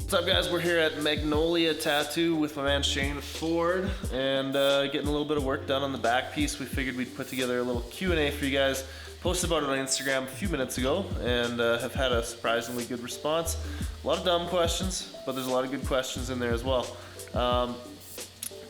What's up, guys? We're here at Magnolia Tattoo with my man Shane Ford, and getting a little bit of work done on the back piece. We figured we'd put together a little Q&A for you guys. Posted about it on Instagram a few minutes ago, and have had a surprisingly good response. A lot of dumb questions, but there's a lot of good questions in there as well.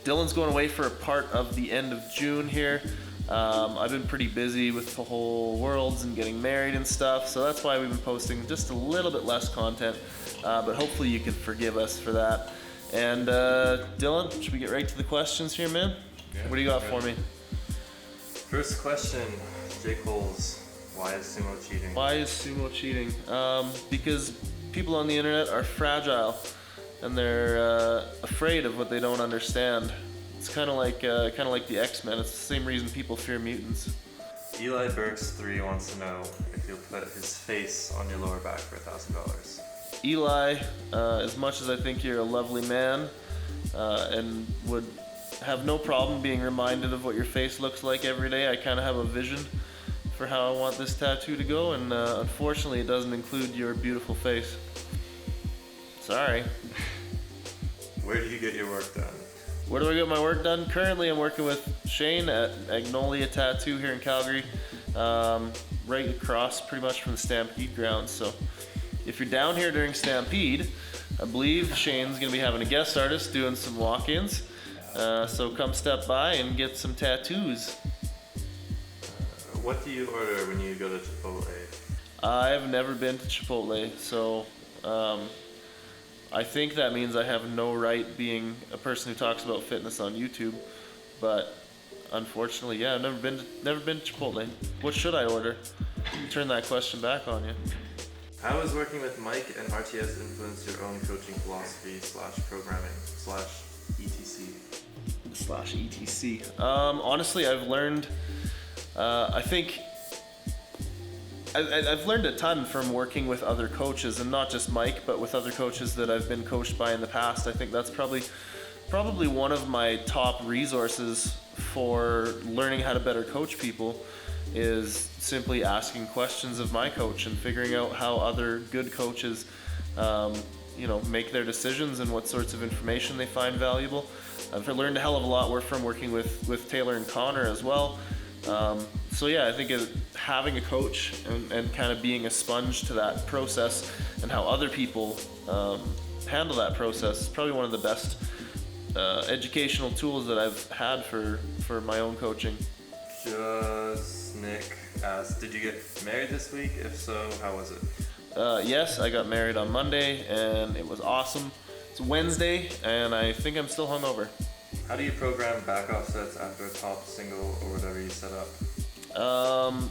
Dylan's going away for a part of the end of June here. I've been pretty busy with the whole worlds and getting married and stuff, so that's why we've been posting just a little bit less content. But hopefully you can forgive us for that. And Dylan, should we get right to the questions here, man? Yeah, what do you got for me? First question, Jake Holes, why is sumo cheating? Why is sumo cheating? Because people on the internet are fragile, and they're afraid of what they don't understand. It's kind of like the X-Men. It's the same reason people fear mutants. Eli Burks 3 wants to know if you'll put his face on your lower back for $1,000. Eli, as much as I think you're a lovely man, and would have no problem being reminded of what your face looks like every day, I kind of have a vision for how I want this tattoo to go, and unfortunately it doesn't include your beautiful face. Sorry. Where do you get your work done? Where do I get my work done? Currently I'm working with Shane at Magnolia Tattoo here in Calgary, right across pretty much from the Stampede grounds. So if you're down here during Stampede, I believe Shane's gonna be having a guest artist doing some walk-ins. So come step by and get some tattoos. What do you order when you go to Chipotle? I've never been to Chipotle, so I think that means I have no right being a person who talks about fitness on YouTube. But unfortunately, yeah, I've never been to Chipotle. What should I order? Turn that question back on you. How has working with Mike and RTS influenced your own coaching philosophy / programming / etc? Honestly, I've learned, I think, I've learned a ton from working with other coaches, and not just Mike, but with other coaches that I've been coached by in the past. I think that's probably one of my top resources for learning how to better coach people, is simply asking questions of my coach and figuring out how other good coaches make their decisions and what sorts of information they find valuable. I've learned a hell of a lot from working with Taylor and Connor as well. So yeah, I think having a coach and kind of being a sponge to that process and how other people handle that process is probably one of the best educational tools that I've had for my own coaching. Just Nick asked, did you get married this week? If so, how was it? Yes, I got married on Monday and it was awesome. It's Wednesday and I think I'm still hungover. How do you program back off sets after a top single or whatever you set up?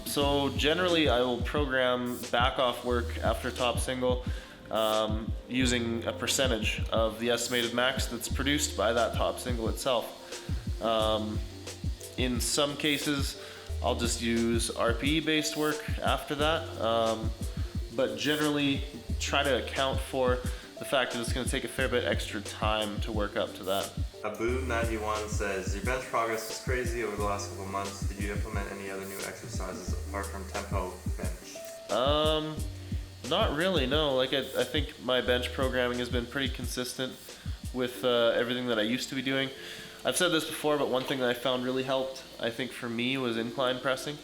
So generally I will program back off work after top single using a percentage of the estimated max that's produced by that top single itself. In some cases I'll just use RPE based work after that, but generally try to account for the fact that it's going to take a fair bit extra time to work up to that. Abu91 says, your bench progress is crazy over the last couple months. Did you implement any other new exercises apart from tempo bench? Not really, no. Like I think my bench programming has been pretty consistent with everything that I used to be doing. I've said this before, but one thing that I found really helped, I think for me, was incline pressing.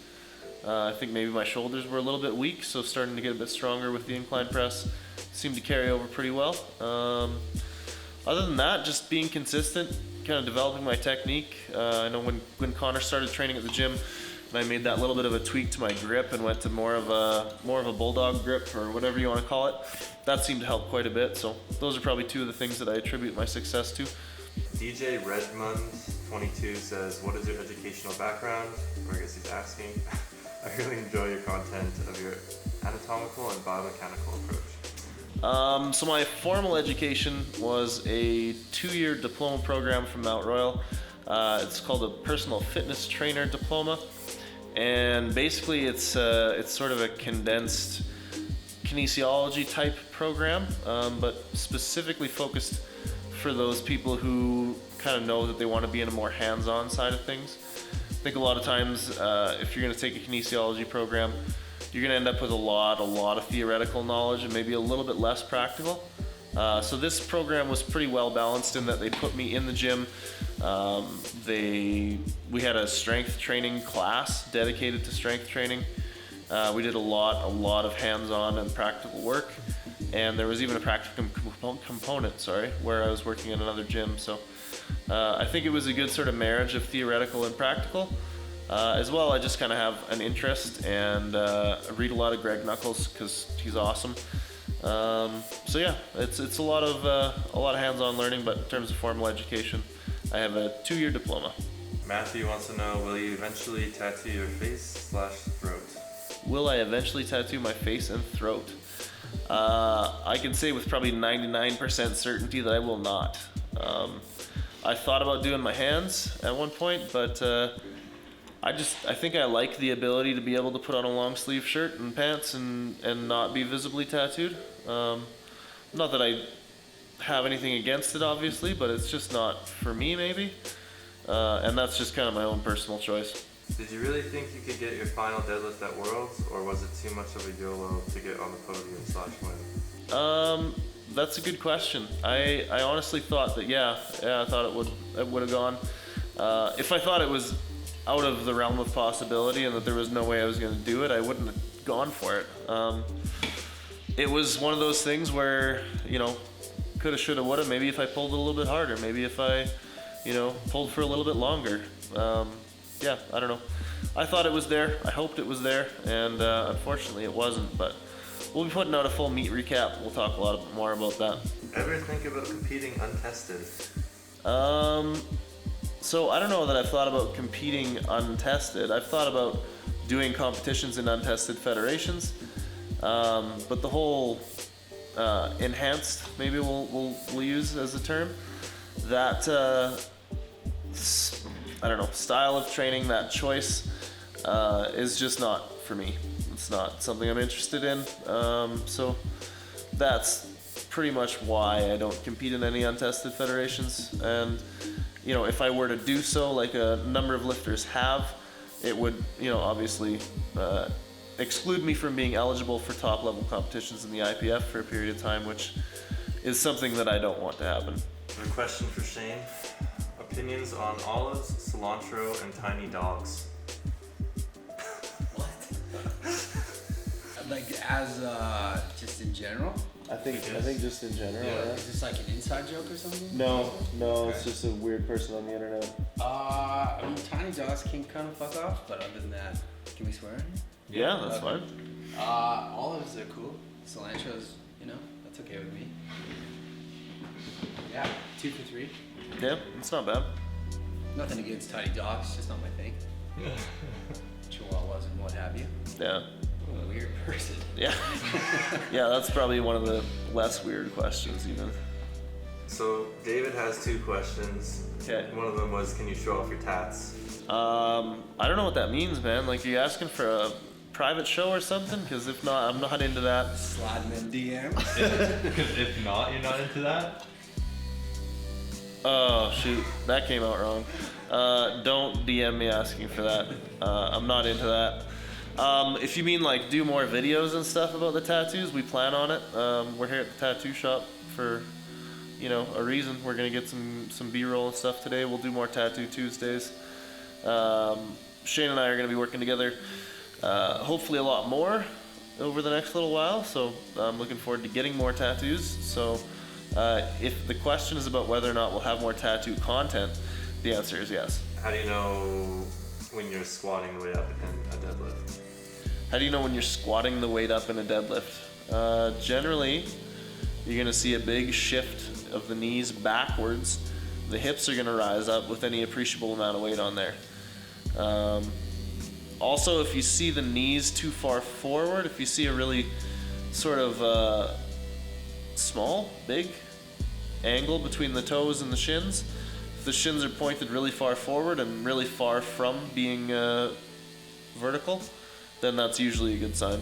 I think maybe my shoulders were a little bit weak, so starting to get a bit stronger with the incline press seemed to carry over pretty well. Other than that, just being consistent, kind of developing my technique. I know when Connor started training at the gym, and I made that little bit of a tweak to my grip and went to more of a bulldog grip, or whatever you want to call it. That seemed to help quite a bit. So those are probably two of the things that I attribute my success to. DJ Redmond 22 says, what is your educational background? Or I guess he's asking. I really enjoy your content of your anatomical and biomechanical approach. So my formal education was a 2-year diploma program from Mount Royal. It's called a personal fitness trainer diploma, and basically it's sort of a condensed kinesiology type program, but specifically focused for those people who kind of know that they want to be in a more hands-on side of things. I think a lot of times if you're going to take a kinesiology program, you're going to end up with a lot of theoretical knowledge and maybe a little bit less practical. So this program was pretty well balanced in that they put me in the gym. We had a strength training class dedicated to strength training. We did a lot of hands-on and practical work, and there was even a practical component, where I was working in another gym. So I think it was a good sort of marriage of theoretical and practical. As well, I just kind of have an interest, and I read a lot of Greg Nuckols because he's awesome. So yeah, it's a lot of hands-on learning, but in terms of formal education, I have a 2-year diploma. Matthew wants to know, will you eventually tattoo your face/throat? Will I eventually tattoo my face and throat? I can say with probably 99% certainty that I will not. I thought about doing my hands at one point, but I think I like the ability to be able to put on a long sleeve shirt and pants and not be visibly tattooed. Not that I have anything against it, obviously, but it's just not for me, maybe. And that's just kind of my own personal choice. Did you really think you could get your final deadlift at Worlds, or was it too much of a YOLO to get on the podium/win? That's a good question. I honestly thought that, I thought it would have gone. If I thought it was out of the realm of possibility and that there was no way I was going to do it, I wouldn't have gone for it. It was one of those things where, coulda, shoulda, woulda. Maybe if I pulled a little bit harder, maybe if I, pulled for a little bit longer. I don't know. I thought it was there. I hoped it was there, and unfortunately it wasn't. But we'll be putting out a full meet recap. We'll talk a lot more about that. Ever think about competing untested? So I don't know that I've thought about competing untested. I've thought about doing competitions in untested federations, but the whole enhanced, maybe we'll use as a term, that I don't know, style of training, that choice is just not for me. It's not something I'm interested in. So that's pretty much why I don't compete in any untested federations. And if I were to do so, like a number of lifters have, it would, obviously exclude me from being eligible for top level competitions in the IPF for a period of time, which is something that I don't want to happen. A question for Shane. Opinions on olives, cilantro, and tiny dogs? What? Like just in general? I think just in general. Yeah. Is this like an inside joke or something? No, it's just a weird person on the internet. Tiny dogs can kind of fuck off, but other than that, can we swear? Yeah, that's fine. Olives are cool. Cilantro's, that's okay with me. Yeah, 2 for 3. Yeah, it's not bad. Nothing against tiny dogs, just not my thing. Chihuahuas and what have you. Yeah. What a weird person. Yeah. Yeah, that's probably one of the less weird questions even. So David has 2 questions. Okay. One of them was, can you show off your tats? I don't know what that means, man. Like, are you asking for a private show or something? Because if not, I'm not into that. Sliding them DMs. Because if not, you're not into that? Oh, shoot. That came out wrong. Don't DM me asking for that. I'm not into that. If you mean like do more videos and stuff about the tattoos, we plan on it. We're here at the tattoo shop for, a reason. We're going to get some B-roll and stuff today. We'll do more Tattoo Tuesdays. Shane and I are going to be working together, hopefully a lot more over the next little while. So I'm looking forward to getting more tattoos. So if the question is about whether or not we'll have more tattoo content, the answer is yes. How do you know when you're squatting the weight up in a deadlift? How do you know when you're squatting the weight up in a deadlift? Generally, you're going to see a big shift of the knees backwards. The hips are going to rise up with any appreciable amount of weight on there. Also, if you see the knees too far forward, if you see a really sort of small, big angle between the toes and the shins. If the shins are pointed really far forward and really far from being vertical, then that's usually a good sign.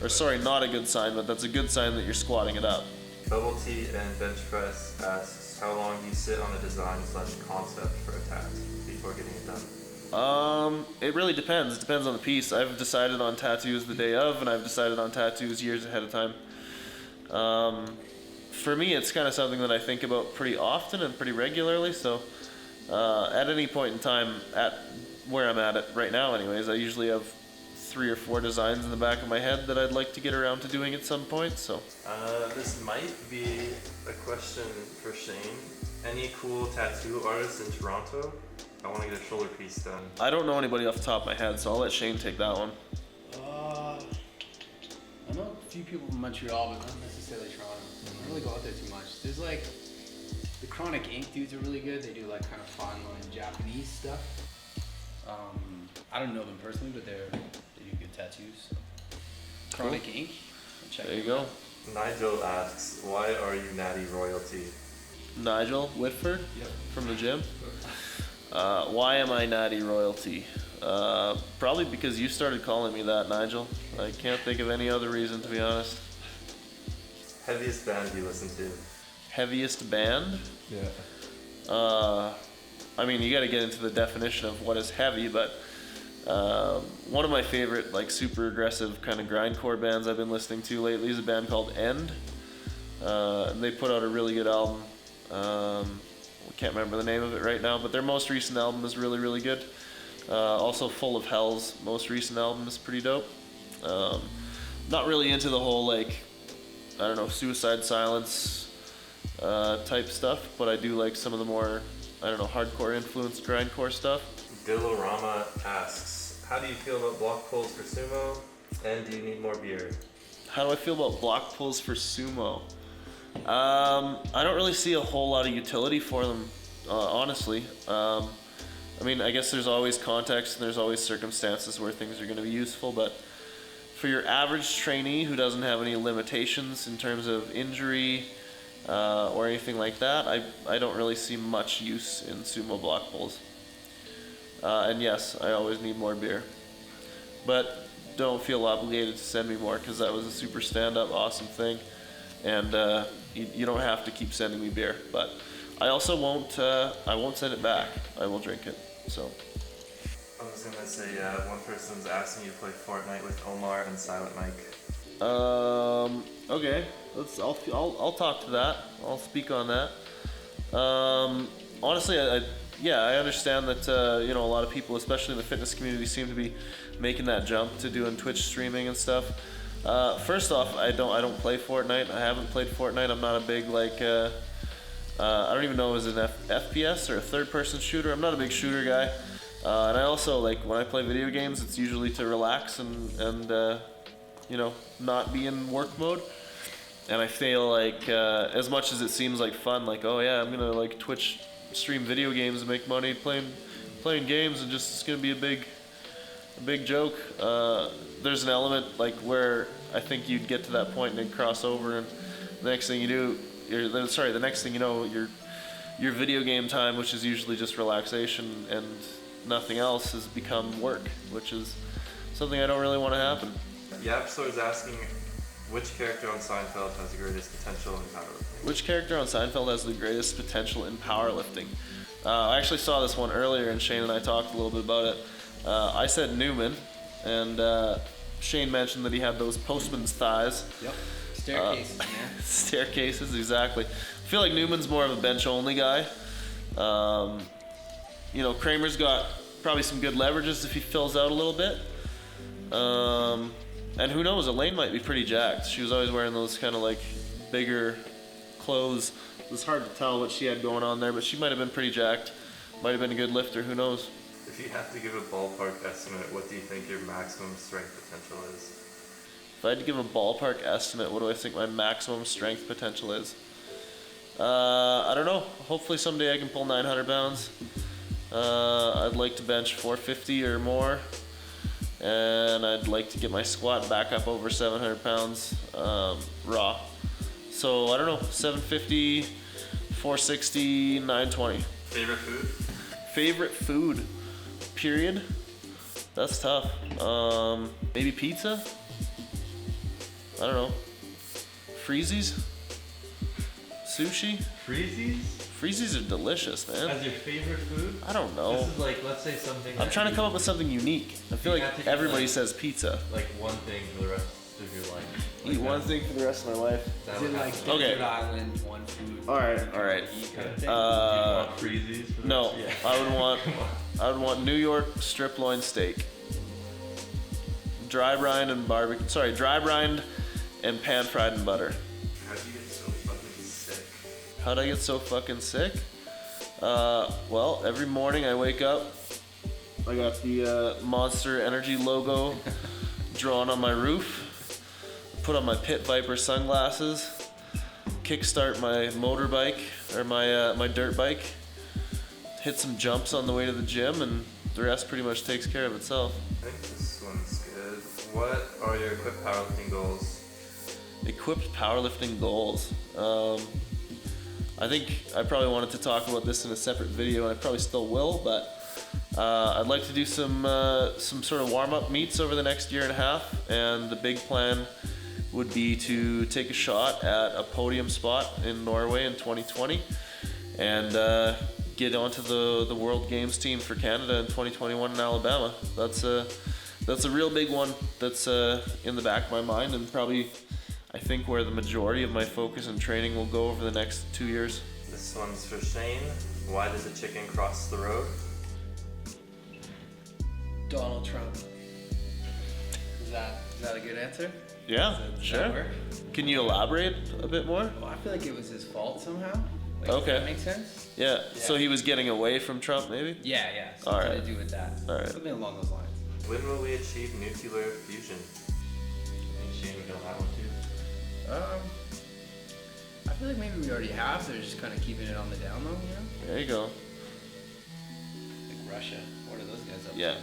Or sorry, not a good sign, but that's a good sign that you're squatting it up. Double T and bench press asks, how long do you sit on a design/concept for a tattoo before getting it done? It really depends. It depends on the piece. I've decided on tattoos the day of, and I've decided on tattoos years ahead of time. For me, it's kind of something that I think about pretty often and pretty regularly. So, at any point in time, at where I'm at it right now, anyways, I usually have 3 or 4 designs in the back of my head that I'd like to get around to doing at some point. So, this might be a question for Shane. Any cool tattoo artists in Toronto? I want to get a shoulder piece done. I don't know anybody off the top of my head, so I'll let Shane take that one. I know a few people from Montreal, but not necessarily Toronto. I don't really go out there too much. There's like the Chronic Ink dudes are really good. They do like kind of fun like Japanese stuff. I don't know them personally, but they do good tattoos. Chronic Ink. There you go. Nigel asks, why are you Natty royalty? Nigel Whitford? Yep. From the gym? Why am I Natty royalty? Probably because you started calling me that, Nigel. I can't think of any other reason, to be honest. Heaviest band you listen to? Heaviest band? Yeah. I mean, you gotta get into the definition of what is heavy, but one of my favorite, like, super aggressive kind of grindcore bands I've been listening to lately is a band called End. They put out a really good album. I can't remember the name of it right now, but their most recent album is really, really good. Also, Full of Hell's most recent album is pretty dope. Not really into the whole, like, I don't know, Suicide Silence type stuff, but I do like some of the more, I don't know, hardcore influenced grindcore stuff. Dilorama asks, how do you feel about block pulls for sumo, and do you need more beer? How do I feel about block pulls for sumo? I don't really see a whole lot of utility for them, honestly. I mean, I guess there's always context and there's always circumstances where things are going to be useful, but for your average trainee who doesn't have any limitations in terms of injury or anything like that, I don't really see much use in sumo block pulls. And yes, I always need more beer. But don't feel obligated to send me more, because that was a super stand-up awesome thing. And you don't have to keep sending me beer. But I also won't send it back. I will drink it. So. I was gonna say, one person's asking you to play Fortnite with Omar and Silent Mike. Okay. I'll talk to that. I'll speak on that. Honestly, I understand that a lot of people, especially in the fitness community, seem to be making that jump to doing Twitch streaming and stuff. First off, I don't play Fortnite. I haven't played Fortnite. I'm not a big I don't even know if it's an FPS or a third-person shooter. I'm not a big shooter guy. And I also, when I play video games, it's usually to relax and not be in work mode. And I feel like, as much as it seems like fun, oh yeah, I'm gonna Twitch stream video games and make money playing games, and just it's gonna be a big joke. There's an element where I think you'd get to that point and it'd cross over, and the next thing you do, the next thing you know, your video game time, which is usually just relaxation and nothing else, has become work, which is something I don't really want to happen. Yapsor is asking, which character on Seinfeld has the greatest potential in powerlifting? Which character on Seinfeld has the greatest potential in powerlifting? I actually saw this one earlier, and Shane and I talked a little bit about it. I said Newman, and Shane mentioned that he had those postman's thighs. Yep. Staircases, man. Staircases, exactly. I feel like Newman's more of a bench-only guy. Kramer's got probably some good leverages if he fills out a little bit. And who knows, Elaine might be pretty jacked. She was always wearing those kind of bigger clothes. It was hard to tell what she had going on there, but she might have been pretty jacked. Might have been a good lifter, who knows. If you have to give a ballpark estimate, what do you think your maximum strength potential is? If I had to give a ballpark estimate, what do I think my maximum strength potential is? I don't know. Hopefully someday I can pull 900 pounds. I'd like to bench 450 or more. and I'd like to get my squat back up over 700 pounds raw. So I don't know, 750, 460, 920. Favorite food? Favorite food, period? That's tough. Maybe pizza? I don't know. Freezies? Sushi? Freezies? Freezies are delicious, man. As your favorite food? I don't know. This is like, let's say something. I'm trying to come up with something unique. I feel You have to like eat, everybody like- says pizza. Like one thing for the rest of your life. Eat one thing for the rest of my life. Is it like Okay. desert island, one food? Alright. Eat kind of thing? Freezies? For the No, rest- I would want New York strip loin steak. Dry brined and barbecue. Sorry, dry brined and pan fried in butter. How'd you get so fucking sick? How'd I get so fucking sick? Well, every morning I wake up, I got the Monster Energy logo drawn on my roof, put on my Pit Viper sunglasses, kickstart my motorbike, or my dirt bike, hit some jumps on the way to the gym, and the rest pretty much takes care of itself. I think this one's good. What are your equipped powerlifting goals? Equipped powerlifting goals. I think I probably wanted to talk about this in a separate video, and I probably still will, but I'd like to do some sort of warm-up meets over the next year and a half, and the big plan would be to take a shot at a podium spot in Norway in 2020, and get onto the World Games team for Canada in 2021 in Alabama. That's a real big one that's in the back of my mind, and probably I think where the majority of my focus and training will go over the next 2 years. This one's for Shane. Why does a chicken cross the road? Donald Trump. Is that a good answer? Yeah, Does that sure. work? Can you elaborate a bit more? Well, I feel like it was his fault somehow. Like, Okay. Does that make sense? Yeah. So he was getting away from Trump, maybe? Yeah. Something Alright. to do with that. Alright. Something along those lines. When will we achieve nuclear fusion? I think Shane would know that one too. I feel like maybe we already have. They're just kind of keeping it on the down low, you know? There you go. Like Russia. What are those guys up to? Yeah.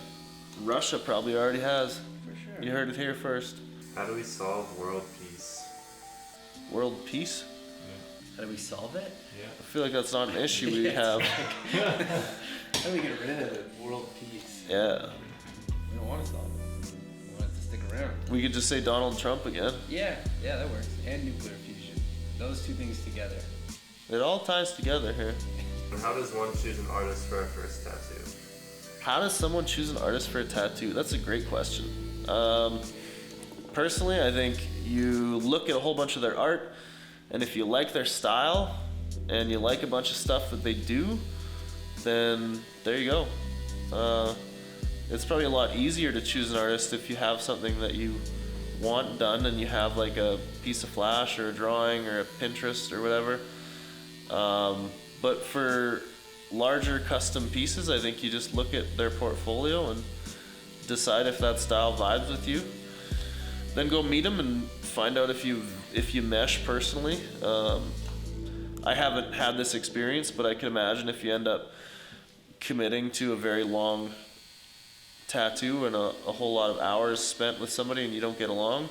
Russia probably already has. For sure. You heard it here first. How do we solve world peace? World peace? How do we solve it? I feel like that's not an issue we Yeah, have. How do we get rid of it? World peace. Yeah. We don't want to solve it. We want it to stick around. We could just say Donald Trump again. Yeah, that works. And nuclear fusion. Those two things together. It all ties together here. And how does one choose an artist for our first tattoo? How does someone choose an artist for a tattoo? That's a great question. Personally, I think you look at a whole bunch of their art, and if you like their style, and you like a bunch of stuff that they do, then there you go. It's probably a lot easier to choose an artist if you have something that you want done, and you have like a piece of flash or a drawing or a Pinterest or whatever. But for larger custom pieces, I think you just look at their portfolio and decide if that style vibes with you. Then go meet them and find out if you mesh personally. I haven't had this experience, but I can imagine if you end up committing to a very long tattoo and a whole lot of hours spent with somebody and you don't get along,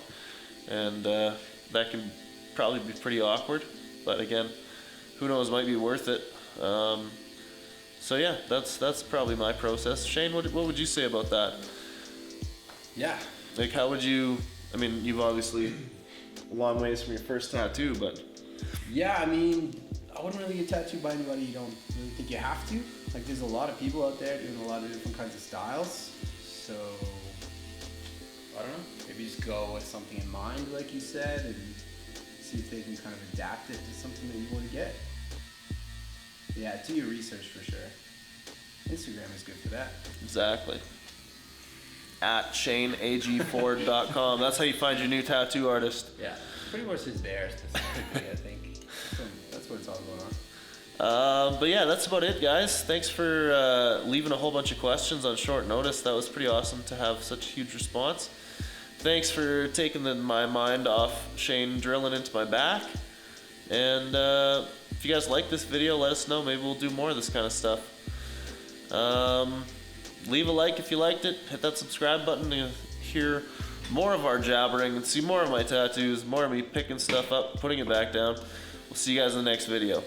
and that can probably be pretty awkward. But again, who knows, might be worth it. So yeah, that's probably my process. Shane, what would you say about that? Yeah. Like, how would you? I mean, you've obviously a long ways from your first tattoo, but Yeah, I mean, I wouldn't really get tattooed by anybody you don't really think you have to. Like, there's a lot of people out there doing a lot of different kinds of styles. So, I don't know. Maybe just go with something in mind, like you said, and see if they can kind of adapt it to something that you want to get. Yeah, do your research for sure. Instagram is good for that. exactly. At ShaneAG4.com. That's how you find your new tattoo artist. Yeah, pretty much is there specifically, I think. That's what it's all going on. But yeah, that's about it, guys. Thanks for leaving a whole bunch of questions on short notice. That was pretty awesome to have such a huge response. Thanks for taking my mind off Shane drilling into my back. And if you guys like this video, let us know. Maybe we'll do more of this kind of stuff. leave a like if you liked it. Hit that subscribe button to hear more of our jabbering and see more of my tattoos, more of me picking stuff up, putting it back down. We'll see you guys in the next video.